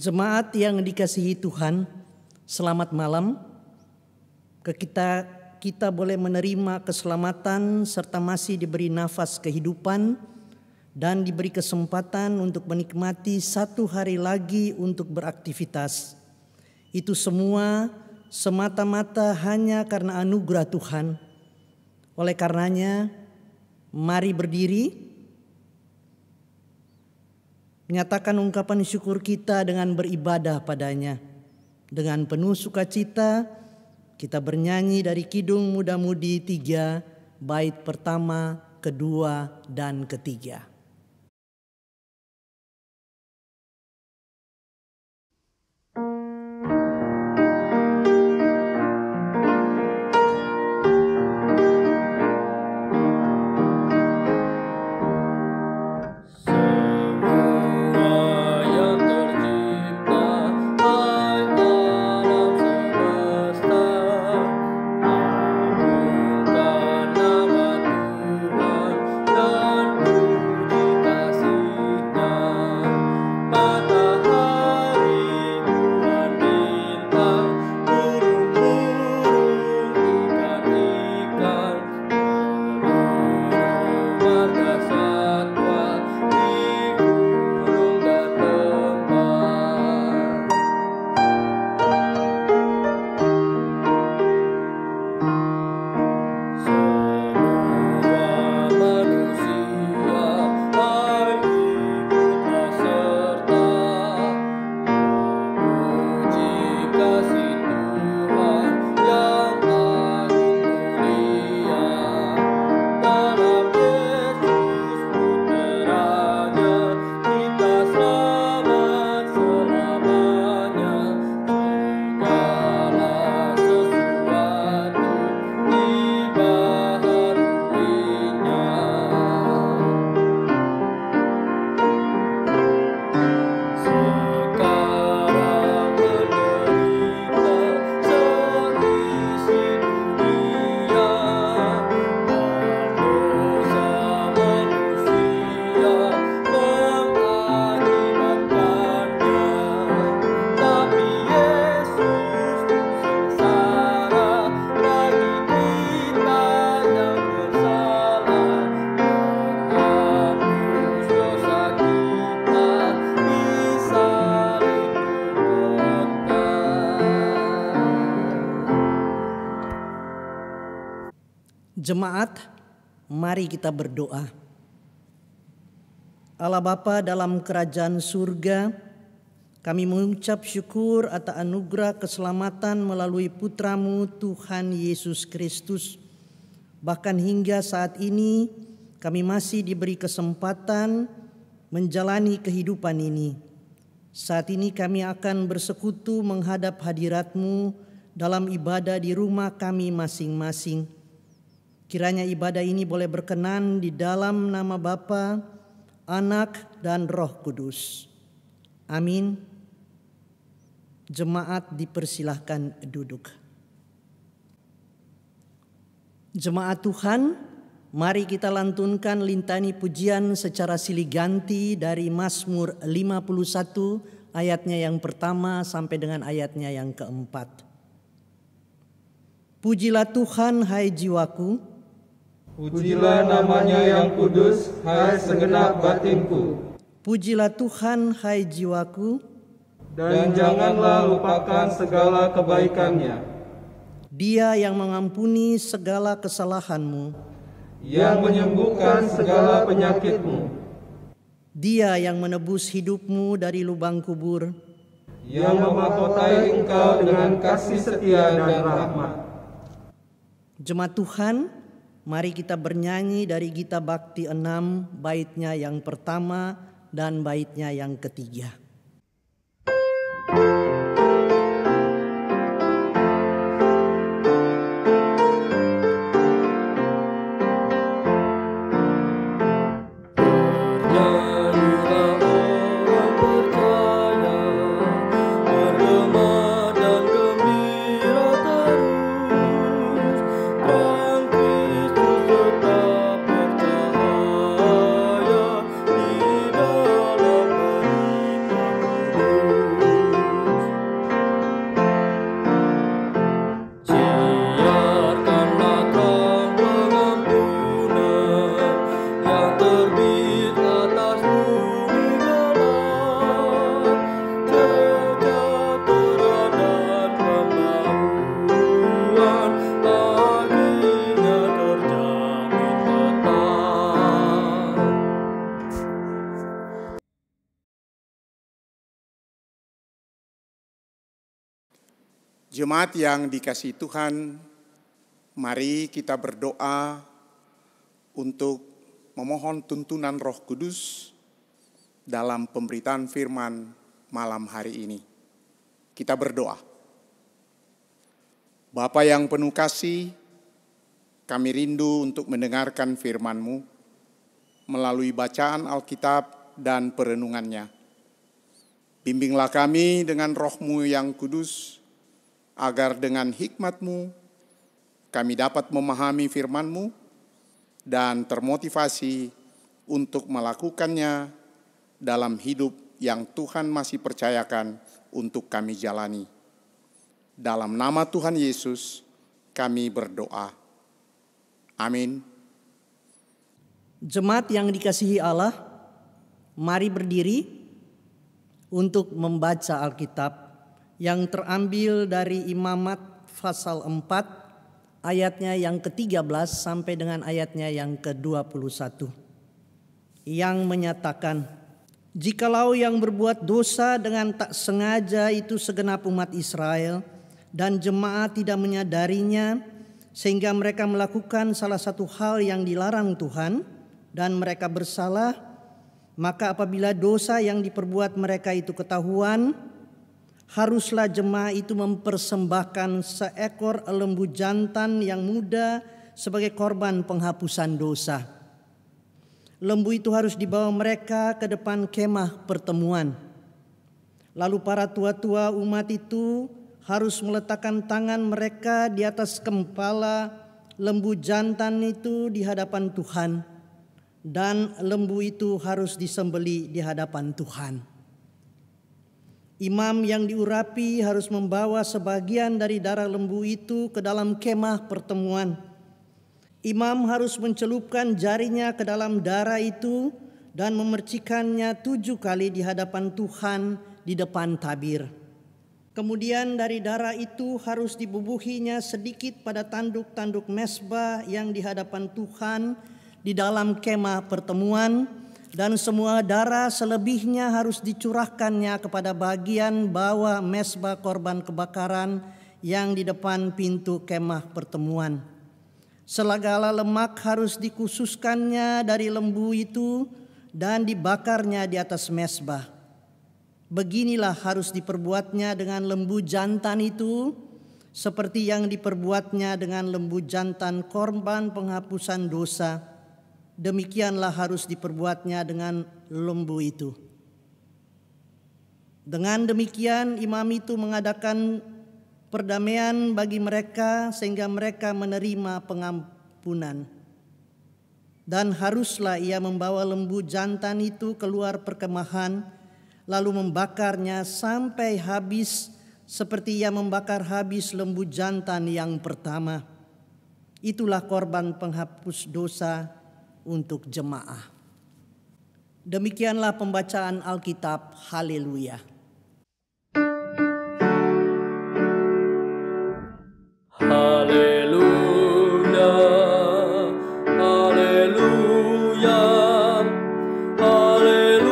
Jemaat yang dikasihi Tuhan, selamat malam. Kita boleh menerima keselamatan serta masih diberi nafas kehidupan dan diberi kesempatan untuk menikmati satu hari lagi untuk beraktivitas. Itu semua semata-mata hanya karena anugerah Tuhan. Oleh karenanya, mari berdiri, menyatakan ungkapan syukur kita dengan beribadah padanya. Dengan penuh sukacita, kita bernyanyi dari Kidung Muda-Mudi 3, bait pertama, kedua, dan ketiga. Jemaat, mari kita berdoa. Allah Bapa dalam kerajaan surga, kami mengucap syukur atas anugerah keselamatan melalui Putra-Mu Tuhan Yesus Kristus. Bahkan hingga saat ini kami masih diberi kesempatan menjalani kehidupan ini. Saat ini kami akan bersekutu menghadap hadirat-Mu dalam ibadah di rumah kami masing-masing. Kiranya ibadah ini boleh berkenan di dalam nama Bapa, Anak, dan Roh Kudus. Amin. Jemaat dipersilahkan duduk. Jemaat Tuhan, mari kita lantunkan lintani pujian secara silih ganti dari Mazmur 51 ayatnya yang pertama sampai dengan ayatnya yang keempat. Pujilah Tuhan, hai jiwaku. Pujilah namanya yang kudus, hai segenap batinku. Pujilah Tuhan, hai jiwaku. Dan janganlah lupakan segala kebaikannya. Dia yang mengampuni segala kesalahanmu, yang menyembuhkan segala penyakitmu. Dia yang menebus hidupmu dari lubang kubur, yang memahkotai engkau dengan kasih setia dan rahmat. Jemaat Tuhan, mari kita bernyanyi dari Gita Bakti 6, baitnya yang pertama dan baitnya yang ketiga. Di dalam Jemaat yang dikasihi Tuhan, mari kita berdoa untuk memohon tuntunan Roh Kudus dalam pemberitaan firman malam hari ini. Kita berdoa. Bapa yang penuh kasih, kami rindu untuk mendengarkan firman-Mu melalui bacaan Alkitab dan perenungannya. Bimbinglah kami dengan Roh-Mu yang kudus, agar dengan hikmat-Mu kami dapat memahami firman-Mu dan termotivasi untuk melakukannya dalam hidup yang Tuhan masih percayakan untuk kami jalani. Dalam nama Tuhan Yesus kami berdoa. Amin. Jemaat yang dikasihi Allah, mari berdiri untuk membaca Alkitab yang terambil dari Imamat pasal 4 ayatnya yang ke-13 sampai dengan ayatnya yang ke-21. Yang menyatakan, jikalau yang berbuat dosa dengan tak sengaja itu segenap umat Israel dan jemaat tidak menyadarinya sehingga mereka melakukan salah satu hal yang dilarang Tuhan dan mereka bersalah, maka apabila dosa yang diperbuat mereka itu ketahuan, haruslah jemaat itu mempersembahkan seekor lembu jantan yang muda sebagai korban penghapusan dosa. Lembu itu harus dibawa mereka ke depan kemah pertemuan. Lalu para tua-tua umat itu harus meletakkan tangan mereka di atas kepala lembu jantan itu di hadapan Tuhan. Dan lembu itu harus disembelih di hadapan Tuhan. Imam yang diurapi harus membawa sebagian dari darah lembu itu ke dalam kemah pertemuan. Imam harus mencelupkan jarinya ke dalam darah itu dan memercikannya 7 kali di hadapan Tuhan di depan tabir. Kemudian dari darah itu harus dibubuhinya sedikit pada tanduk-tanduk mezbah yang di hadapan Tuhan di dalam kemah pertemuan. Dan semua darah selebihnya harus dicurahkannya kepada bagian bawah mezbah korban kebakaran yang di depan pintu kemah pertemuan. Segala lemak harus dikhususkannya dari lembu itu dan dibakarnya di atas mezbah. Beginilah harus diperbuatnya dengan lembu jantan itu, seperti yang diperbuatnya dengan lembu jantan korban penghapusan dosa. Demikianlah harus diperbuatnya dengan lembu itu. Dengan demikian imam itu mengadakan perdamaian bagi mereka sehingga mereka menerima pengampunan. Dan haruslah ia membawa lembu jantan itu keluar perkemahan lalu membakarnya sampai habis seperti ia membakar habis lembu jantan yang pertama. Itulah korban penghapus dosa untuk jemaah. Demikianlah pembacaan Alkitab. Haleluya. Haleluya, haleluya, haleluya.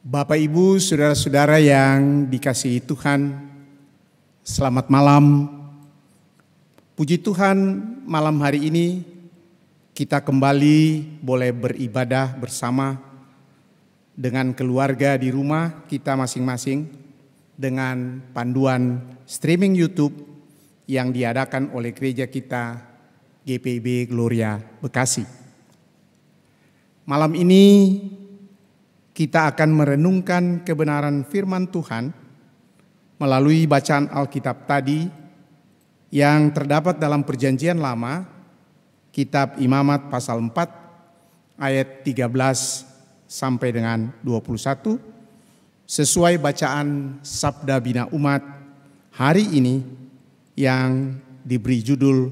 Bapak, Ibu, saudara-saudara yang dikasihi Tuhan, selamat malam. Puji Tuhan, malam hari ini kita kembali boleh beribadah bersama dengan keluarga di rumah kita masing-masing dengan panduan streaming YouTube yang diadakan oleh gereja kita GPIB Gloria Bekasi. Malam ini kita akan merenungkan kebenaran firman Tuhan melalui bacaan Alkitab tadi yang terdapat dalam Perjanjian Lama, kitab Imamat pasal 4 ayat 13 sampai dengan 21, sesuai bacaan Sabda Bina Umat hari ini yang diberi judul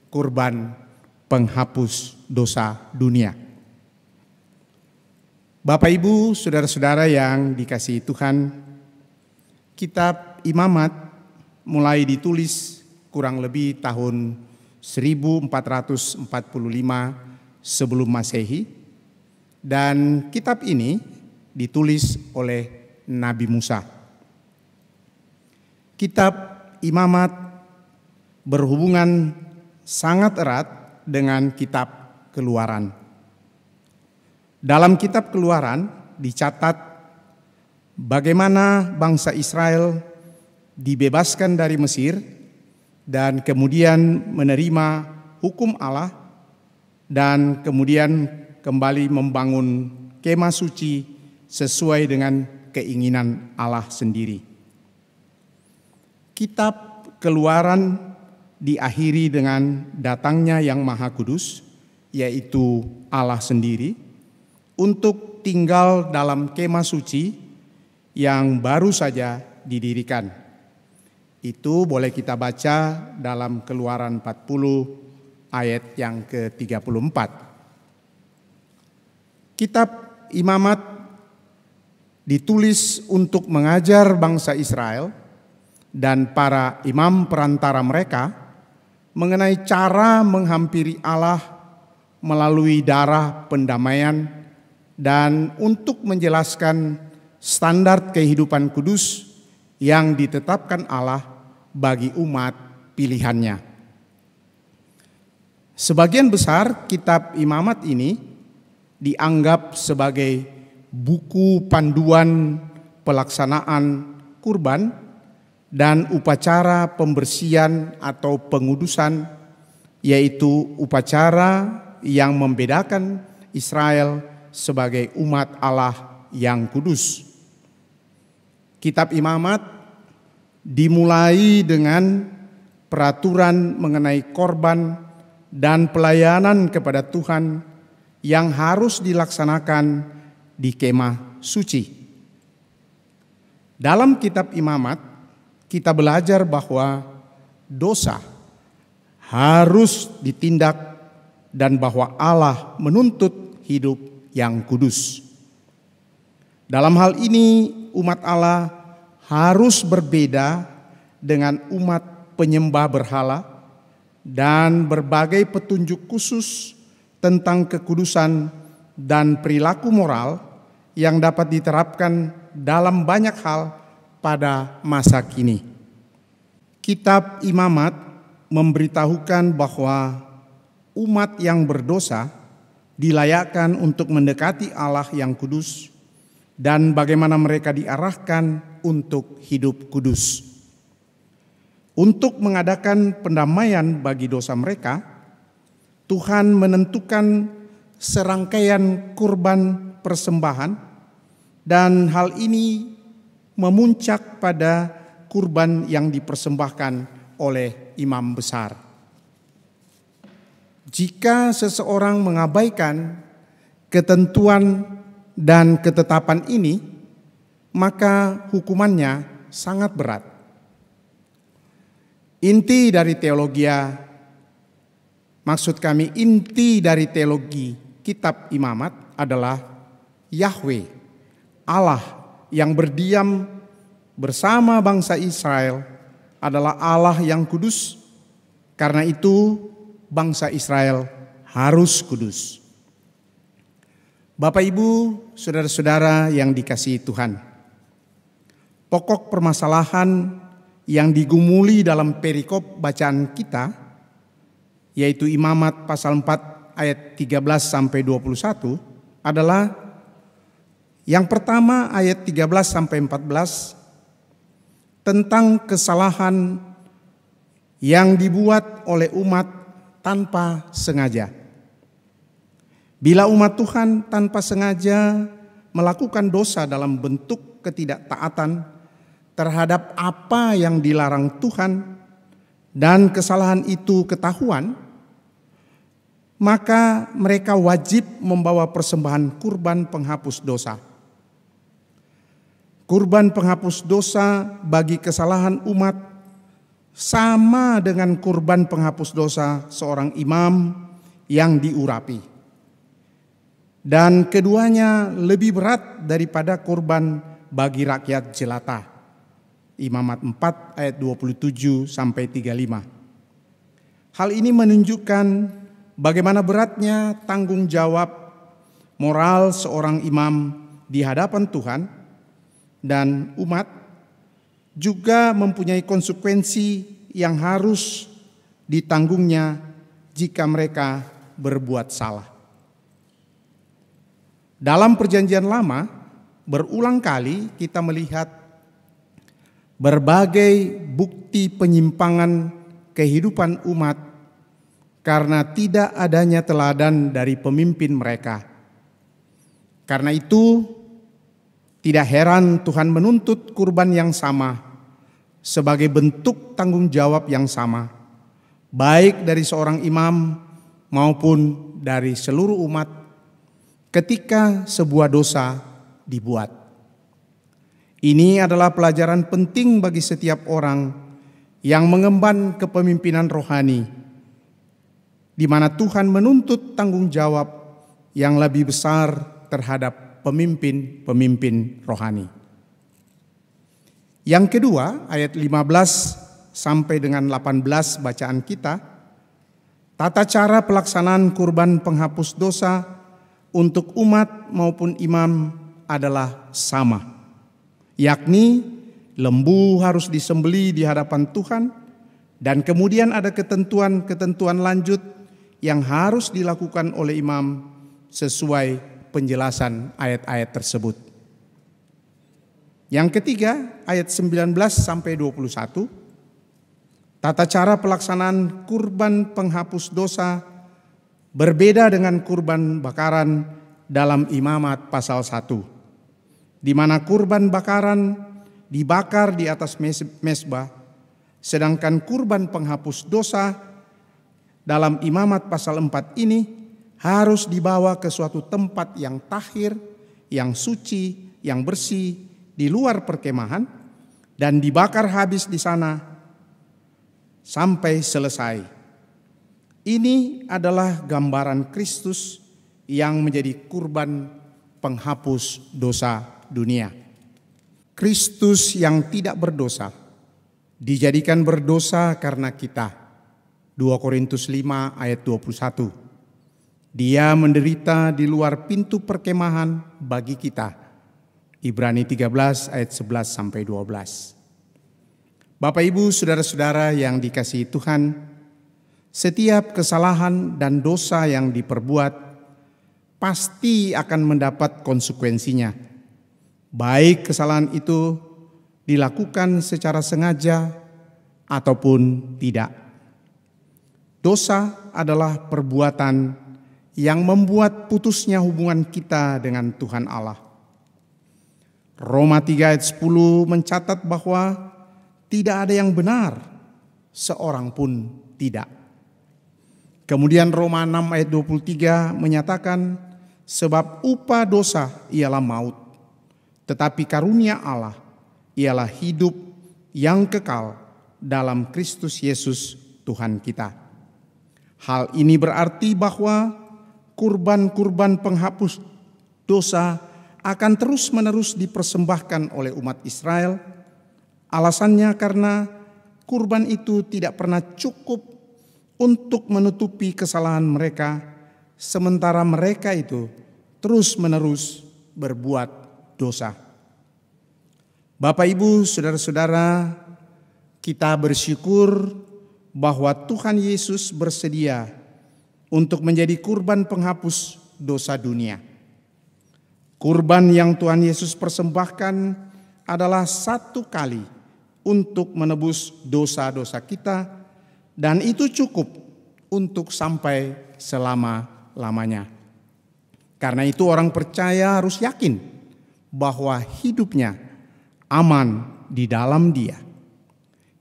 Kurban Penghapus Dosa Dunia. Bapak, Ibu, saudara-saudara yang dikasihi Tuhan, kitab Imamat mulai ditulis kurang lebih tahun 1445 sebelum Masehi Dan kitab ini ditulis oleh Nabi Musa. Kitab Imamat berhubungan sangat erat dengan kitab Keluaran. Dalam kitab Keluaran dicatat bagaimana bangsa Israel dibebaskan dari Mesir dan kemudian menerima hukum Allah dan kemudian kembali membangun kemah suci sesuai dengan keinginan Allah sendiri. Kitab Keluaran diakhiri dengan datangnya Yang Maha Kudus, yaitu Allah sendiri, untuk tinggal dalam kemah suci yang baru saja didirikan. Itu boleh kita baca dalam Keluaran 40 ayat yang ke-34. Kitab Imamat ditulis untuk mengajar bangsa Israel dan para imam perantara mereka mengenai cara menghampiri Allah melalui darah pendamaian dan untuk menjelaskan standar kehidupan kudus yang ditetapkan Allah bagi umat pilihannya. Sebagian besar kitab Imamat ini dianggap sebagai buku panduan pelaksanaan kurban dan upacara pembersihan atau pengudusan, yaitu upacara yang membedakan Israel sebagai umat Allah yang kudus. Kitab Imamat dimulai dengan peraturan mengenai korban dan pelayanan kepada Tuhan yang harus dilaksanakan di kemah suci. Dalam kitab Imamat kita belajar bahwa dosa harus ditindak dan bahwa Allah menuntut hidup yang kudus. Dalam hal ini umat Allah harus berbeda dengan umat penyembah berhala dan berbagai petunjuk khusus tentang kekudusan dan perilaku moral yang dapat diterapkan dalam banyak hal pada masa kini. Kitab Imamat memberitahukan bahwa umat yang berdosa dilayakkan untuk mendekati Allah yang kudus dan bagaimana mereka diarahkan untuk hidup kudus. Untuk mengadakan pendamaian bagi dosa mereka, Tuhan menentukan serangkaian kurban persembahan dan hal ini memuncak pada kurban yang dipersembahkan oleh imam besar. Jika seseorang mengabaikan ketentuan dan ketetapan ini, maka hukumannya sangat berat. Inti dari teologi kitab Imamat adalah Yahweh, Allah yang berdiam bersama bangsa Israel adalah Allah yang kudus. Karena itu bangsa Israel harus kudus. Bapak Ibu, saudara-saudara yang dikasihi Tuhan, pokok permasalahan yang digumuli dalam perikop bacaan kita, yaitu Imamat pasal 4 ayat 13 sampai 21 adalah yang pertama ayat 13 sampai 14 tentang kesalahan yang dibuat oleh umat tanpa sengaja. Bila umat Tuhan tanpa sengaja melakukan dosa dalam bentuk ketidaktaatan terhadap apa yang dilarang Tuhan dan kesalahan itu ketahuan, maka mereka wajib membawa persembahan kurban penghapus dosa. Kurban penghapus dosa bagi kesalahan umat sama dengan kurban penghapus dosa seorang imam yang diurapi. Dan keduanya lebih berat daripada kurban bagi rakyat jelata. Imamat 4 ayat 27 sampai 35. Hal ini menunjukkan bagaimana beratnya tanggung jawab moral seorang imam di hadapan Tuhan dan umat juga mempunyai konsekuensi yang harus ditanggungnya jika mereka berbuat salah. Dalam Perjanjian Lama, berulang kali kita melihat berbagai bukti penyimpangan kehidupan umat karena tidak adanya teladan dari pemimpin mereka. Karena itu, tidak heran Tuhan menuntut kurban yang sama sebagai bentuk tanggung jawab yang sama, baik dari seorang imam maupun dari seluruh umat ketika sebuah dosa dibuat. Ini adalah pelajaran penting bagi setiap orang yang mengemban kepemimpinan rohani, di mana Tuhan menuntut tanggung jawab yang lebih besar terhadap pemimpin-pemimpin rohani. Yang kedua, ayat 15 sampai dengan 18 bacaan kita, tata cara pelaksanaan kurban penghapus dosa untuk umat maupun imam adalah sama, yakni lembu harus disembelih di hadapan Tuhan, dan kemudian ada ketentuan-ketentuan lanjut yang harus dilakukan oleh imam sesuai penjelasan ayat-ayat tersebut. Yang ketiga, ayat 19 sampai 21, tata cara pelaksanaan kurban penghapus dosa berbeda dengan kurban bakaran dalam Imamat pasal 1, di mana kurban bakaran dibakar di atas mezbah, sedangkan kurban penghapus dosa dalam Imamat pasal 4 ini harus dibawa ke suatu tempat yang tahir, yang suci, yang bersih di luar perkemahan dan dibakar habis di sana sampai selesai. Ini adalah gambaran Kristus yang menjadi kurban penghapus dosa dunia. Kristus yang tidak berdosa dijadikan berdosa karena kita. 2 Korintus 5 ayat 21. Dia menderita di luar pintu perkemahan bagi kita. Ibrani 13 ayat 11 sampai 12. Bapak Ibu, saudara-saudara yang dikasihi Tuhan, setiap kesalahan dan dosa yang diperbuat pasti akan mendapat konsekuensinya. Baik kesalahan itu dilakukan secara sengaja ataupun tidak. Dosa adalah perbuatan yang membuat putusnya hubungan kita dengan Tuhan Allah. Roma 3 ayat 10 mencatat bahwa tidak ada yang benar, seorang pun tidak. Kemudian Roma 6 ayat 23 menyatakan, sebab upah dosa ialah maut, tetapi karunia Allah ialah hidup yang kekal dalam Kristus Yesus Tuhan kita. Hal ini berarti bahwa kurban-kurban penghapus dosa akan terus-menerus dipersembahkan oleh umat Israel. Alasannya karena kurban itu tidak pernah cukup untuk menutupi kesalahan mereka, sementara mereka itu terus-menerus berbuat dosa. Bapak, Ibu, saudara-saudara, kita bersyukur bahwa Tuhan Yesus bersedia untuk menjadi kurban penghapus dosa dunia. Kurban yang Tuhan Yesus persembahkan adalah satu kali untuk menebus dosa-dosa kita, dan itu cukup untuk sampai selama-lamanya. Karena itu orang percaya harus yakin bahwa hidupnya aman di dalam Dia.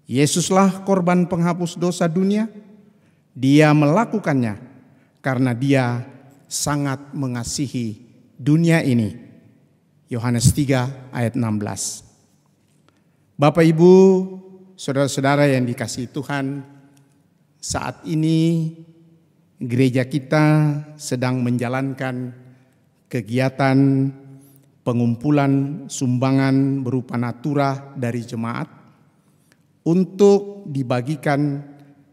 Yesuslah korban penghapus dosa dunia. Dia melakukannya karena Dia sangat mengasihi dunia ini. Yohanes 3 ayat 16. Bapak, Ibu, saudara-saudara yang dikasihi Tuhan, saat ini gereja kita sedang menjalankan kegiatan pengumpulan sumbangan berupa natura dari jemaat untuk dibagikan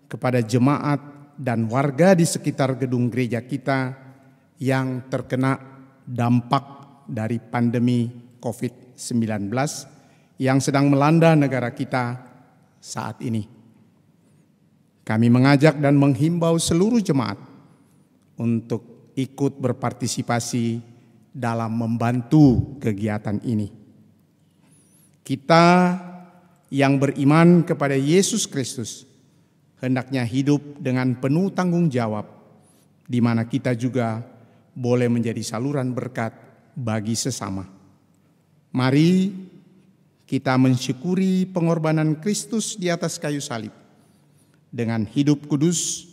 kepada jemaat dan warga di sekitar gedung gereja kita yang terkena dampak dari pandemi COVID-19 yang sedang melanda negara kita saat ini. Kami mengajak dan menghimbau seluruh jemaat untuk ikut berpartisipasi dalam membantu kegiatan ini. Kita yang beriman kepada Yesus Kristus hendaknya hidup dengan penuh tanggung jawab, di mana kita juga boleh menjadi saluran berkat bagi sesama. Mari kita mensyukuri pengorbanan Kristus di atas kayu salib dengan hidup kudus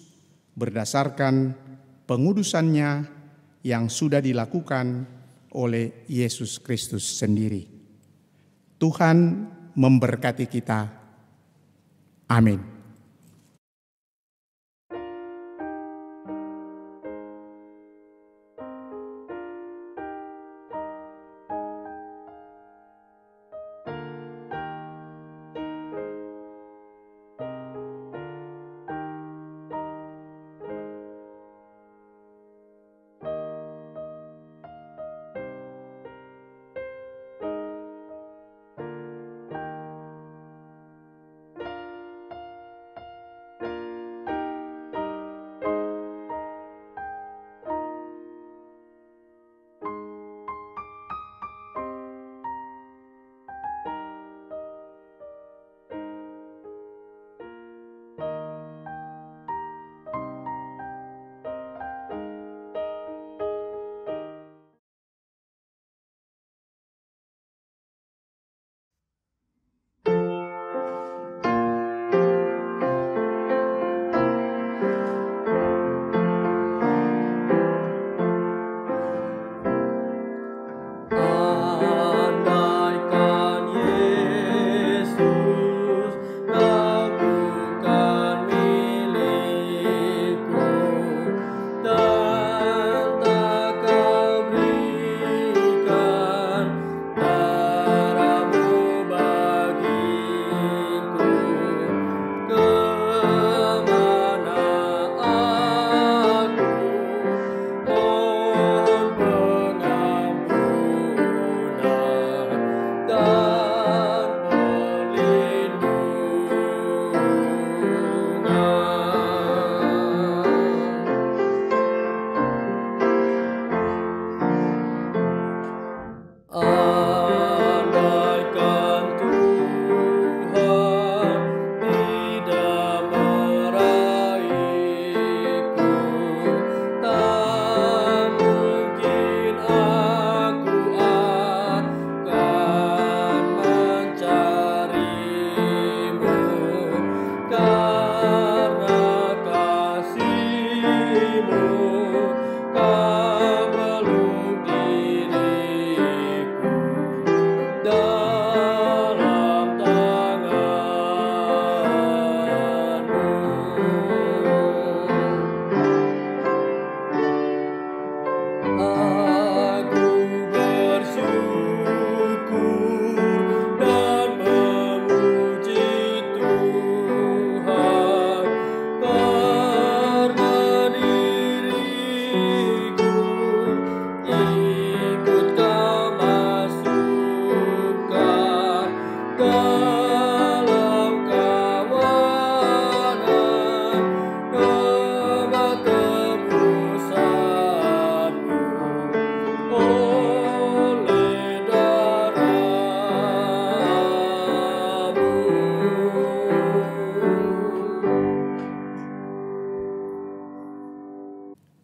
berdasarkan pengudusannya yang sudah dilakukan oleh Yesus Kristus sendiri. Tuhan memberkati kita. Amin.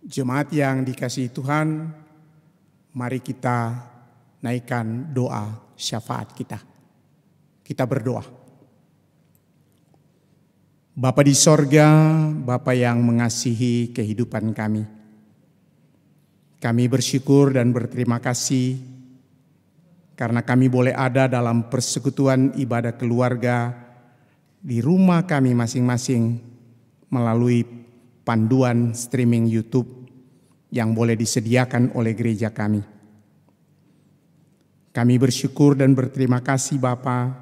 Jemaat yang dikasihi Tuhan, mari kita naikkan doa syafaat kita. Kita berdoa. Bapa di sorga, Bapa yang mengasihi kehidupan kami. Kami bersyukur dan berterima kasih karena kami boleh ada dalam persekutuan ibadah keluarga di rumah kami masing-masing melalui panduan streaming YouTube yang boleh disediakan oleh gereja kami. Kami bersyukur dan berterima kasih Bapa,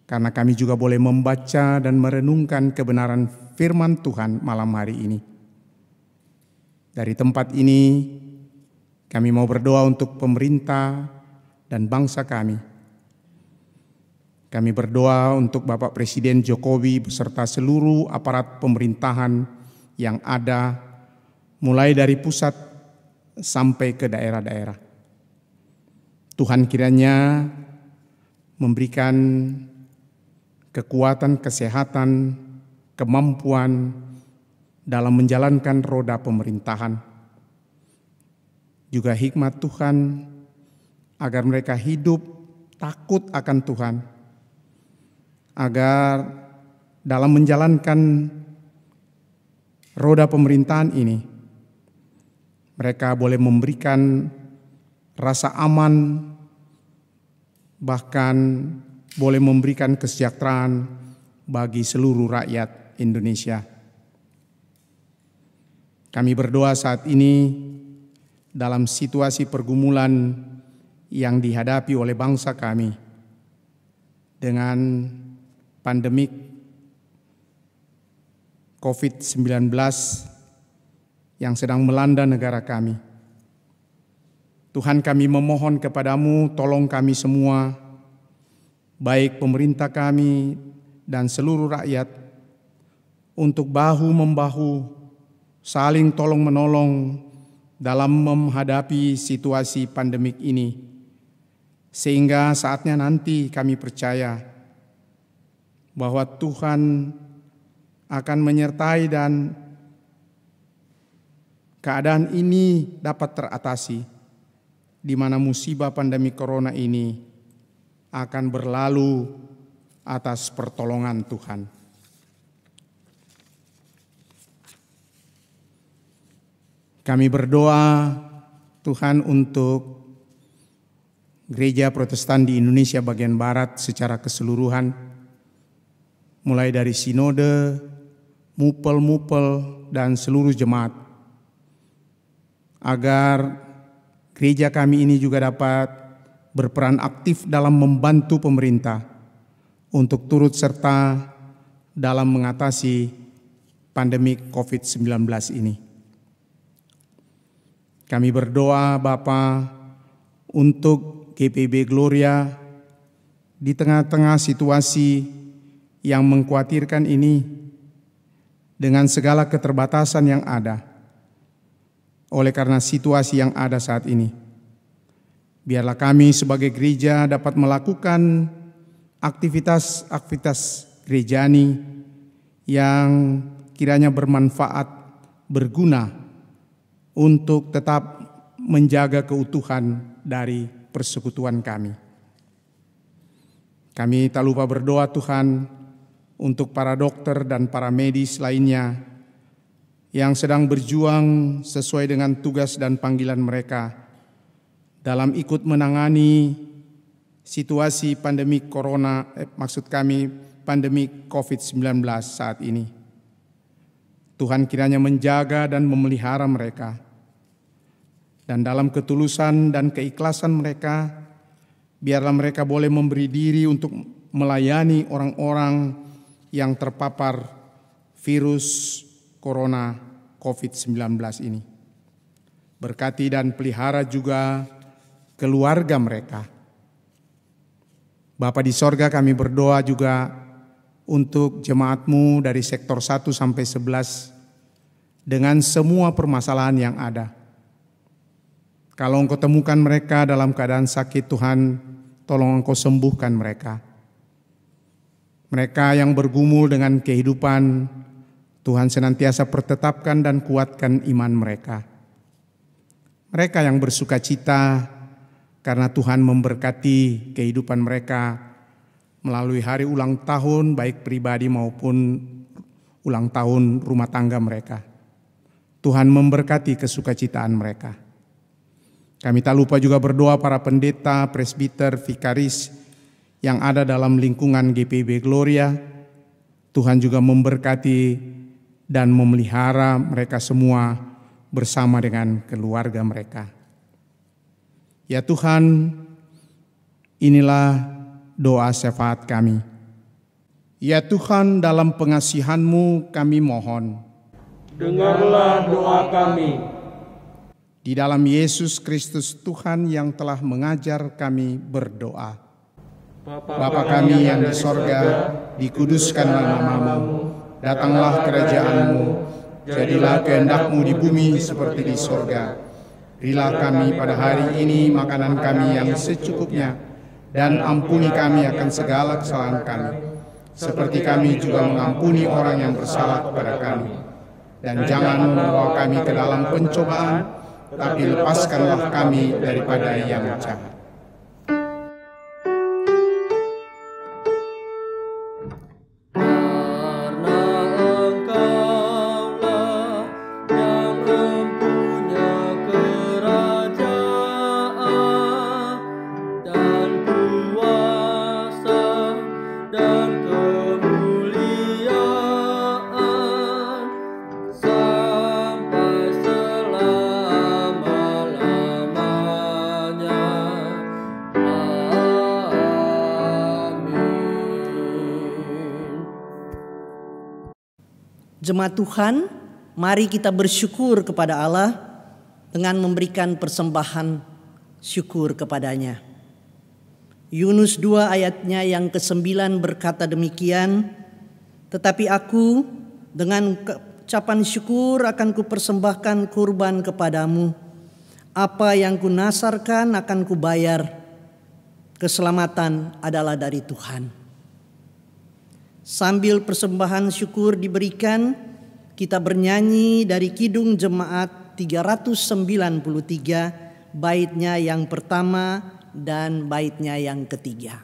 karena kami juga boleh membaca dan merenungkan kebenaran firman Tuhan malam hari ini. Dari tempat ini, Kami mau berdoa untuk pemerintah dan bangsa kami. Kami berdoa untuk Bapak Presiden Jokowi beserta seluruh aparat pemerintahan yang ada, mulai dari pusat sampai ke daerah-daerah. Tuhan kiranya memberikan kekuatan, kesehatan, kemampuan dalam menjalankan roda pemerintahan. Juga hikmat Tuhan agar mereka hidup takut akan Tuhan, agar dalam menjalankan roda pemerintahan ini mereka boleh memberikan rasa aman, bahkan boleh memberikan kesejahteraan bagi seluruh rakyat Indonesia. Kami berdoa saat ini dalam situasi pergumulan yang dihadapi oleh bangsa kami dengan pandemik COVID-19 yang sedang melanda negara kami. Tuhan, kami memohon kepadamu, tolong kami semua, baik pemerintah kami dan seluruh rakyat, untuk bahu-membahu, saling tolong-menolong dalam menghadapi situasi pandemik ini, sehingga saatnya nanti kami percaya bahwa Tuhan akan menyertai dan keadaan ini dapat teratasi, di mana musibah pandemi corona ini akan berlalu atas pertolongan Tuhan. Kami berdoa Tuhan untuk Gereja Protestan di Indonesia bagian Barat secara keseluruhan, mulai dari sinode, mupel-mupel, dan seluruh jemaat, agar gereja kami ini juga dapat berperan aktif dalam membantu pemerintah untuk turut serta dalam mengatasi pandemi COVID-19 ini. Kami berdoa Bapa untuk GPIB Gloria di tengah-tengah situasi yang mengkhawatirkan ini, dengan segala keterbatasan yang ada. Oleh karena situasi yang ada saat ini, biarlah kami sebagai gereja dapat melakukan aktivitas gerejani yang kiranya bermanfaat, berguna untuk tetap menjaga keutuhan dari persekutuan kami. Kami tak lupa berdoa Tuhan untuk para dokter dan para medis lainnya yang sedang berjuang sesuai dengan tugas dan panggilan mereka dalam ikut menangani situasi pandemi corona, pandemi COVID-19 saat ini. Tuhan kiranya menjaga dan memelihara mereka. Dan dalam ketulusan dan keikhlasan mereka, biarlah mereka boleh memberi diri untuk melayani orang-orang yang terpapar virus corona COVID-19 ini. Berkati dan pelihara juga keluarga mereka. Bapa di sorga, kami berdoa juga untuk jemaat-Mu dari sektor 1 sampai 11 dengan semua permasalahan yang ada. Kalau Engkau temukan mereka dalam keadaan sakit, Tuhan, tolong Engkau sembuhkan mereka. Mereka yang bergumul dengan kehidupan, Tuhan senantiasa pertetapkan dan kuatkan iman mereka. Mereka yang bersuka cita karena Tuhan memberkati kehidupan mereka melalui hari ulang tahun baik pribadi maupun ulang tahun rumah tangga mereka. Tuhan memberkati kesukacitaan mereka. Kami tak lupa juga berdoa para pendeta, presbiter, vikaris yang ada dalam lingkungan GPIB Gloria. Tuhan juga memberkati dan memelihara mereka semua bersama dengan keluarga mereka. Ya Tuhan, inilah doa syafaat kami. Ya Tuhan, dalam pengasihan-Mu kami mohon, dengarlah doa kami. Di dalam Yesus Kristus Tuhan yang telah mengajar kami berdoa. Bapa kami yang di sorga, dikuduskanlah namamu, datanglah kerajaan-Mu, jadilah kehendak-Mu di bumi seperti di sorga. Berilah kami pada hari ini makanan kami yang secukupnya, dan ampuni kami akan segala kesalahan kami, seperti kami juga mengampuni orang yang bersalah kepada kami. Dan jangan membawa kami ke dalam pencobaan, tapi lepaskanlah kami daripada yang jahat. Jemaat Tuhan, mari kita bersyukur kepada Allah dengan memberikan persembahan syukur kepadanya. Yunus 2 ayatnya yang ke-9 berkata demikian, tetapi aku dengan ucapan syukur akan kupersembahkan kurban kepadamu. Apa yang kunasarkan akan kubayar. Keselamatan adalah dari Tuhan. Sambil persembahan syukur diberikan, kita bernyanyi dari Kidung Jemaat 393, baitnya yang pertama dan baitnya yang ketiga.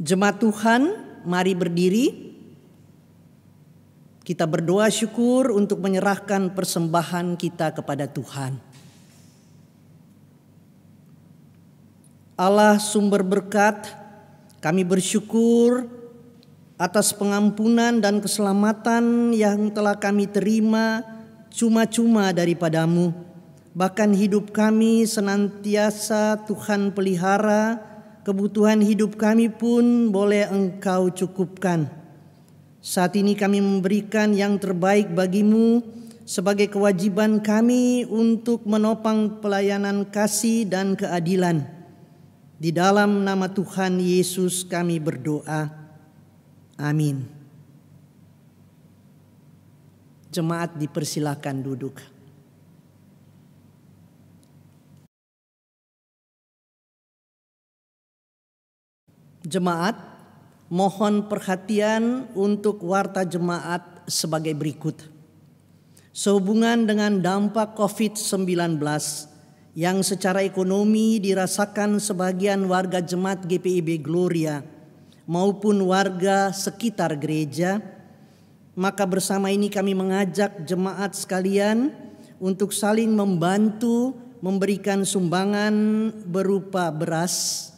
Jemaat Tuhan, mari berdiri. Kita berdoa syukur untuk menyerahkan persembahan kita kepada Tuhan. Allah sumber berkat, kami bersyukur atas pengampunan dan keselamatan yang telah kami terima cuma-cuma daripada-Mu. Bahkan hidup kami senantiasa Tuhan pelihara, kebutuhan hidup kami pun boleh Engkau cukupkan. Saat ini kami memberikan yang terbaik bagimu sebagai kewajiban kami untuk menopang pelayanan kasih dan keadilan. Di dalam nama Tuhan Yesus kami berdoa. Amin. Jemaat dipersilakan duduk. Jemaat, mohon perhatian untuk warta jemaat sebagai berikut. Sehubungan dengan dampak COVID-19 yang secara ekonomi dirasakan sebagian warga jemaat GPIB Gloria maupun warga sekitar gereja, maka bersama ini kami mengajak jemaat sekalian untuk saling membantu memberikan sumbangan berupa beras,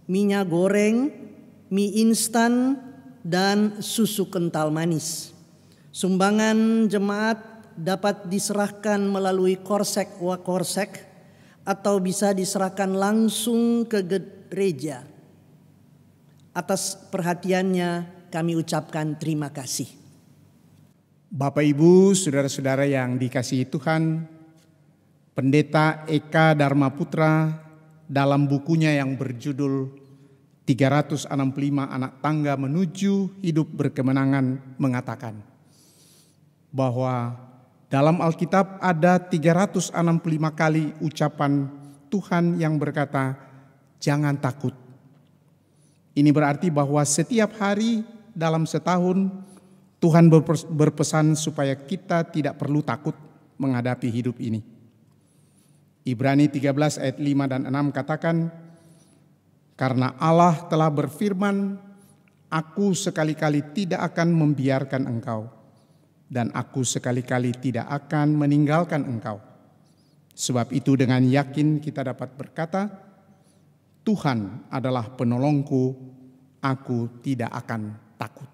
minyak goreng, mie instan, dan susu kental manis. Sumbangan jemaat dapat diserahkan melalui korsek wakorsek atau bisa diserahkan langsung ke gereja. Atas perhatiannya kami ucapkan terima kasih. Bapak Ibu, saudara-saudara yang dikasihi Tuhan, Pendeta Eka Dharma Putra dalam bukunya yang berjudul 365 Anak Tangga Menuju Hidup Berkemenangan mengatakan bahwa dalam Alkitab ada 365 kali ucapan Tuhan yang berkata, jangan takut. Ini berarti bahwa setiap hari dalam setahun Tuhan berpesan supaya kita tidak perlu takut menghadapi hidup ini. Ibrani 13 ayat 5 dan 6 katakan, karena Allah telah berfirman, aku sekali-kali tidak akan membiarkan engkau, dan aku sekali-kali tidak akan meninggalkan engkau. Sebab itu dengan yakin kita dapat berkata, Tuhan adalah penolongku, aku tidak akan takut.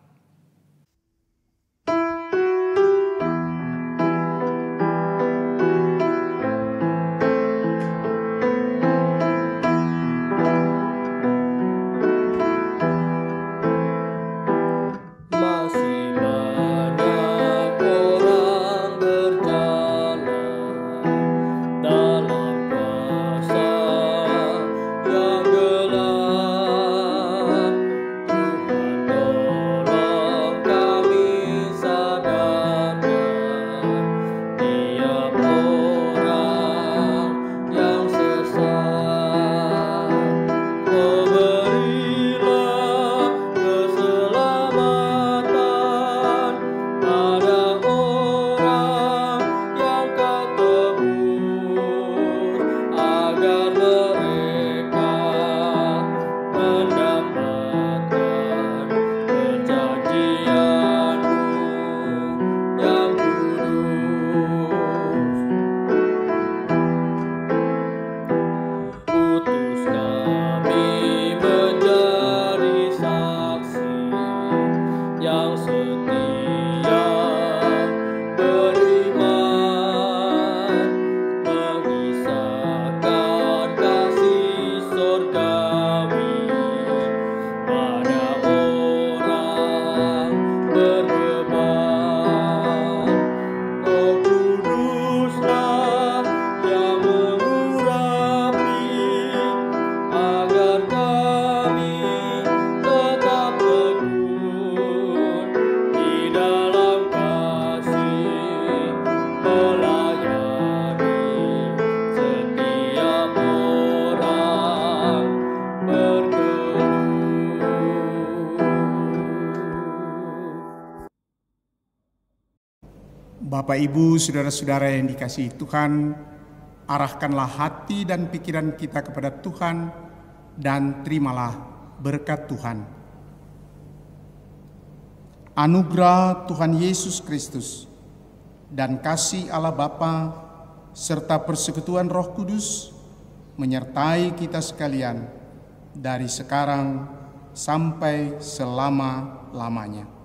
Bapak Ibu, saudara-saudara yang dikasihi Tuhan, arahkanlah hati dan pikiran kita kepada Tuhan dan terimalah berkat Tuhan. Anugerah Tuhan Yesus Kristus dan kasih Allah Bapa serta persekutuan Roh Kudus menyertai kita sekalian dari sekarang sampai selama-lamanya.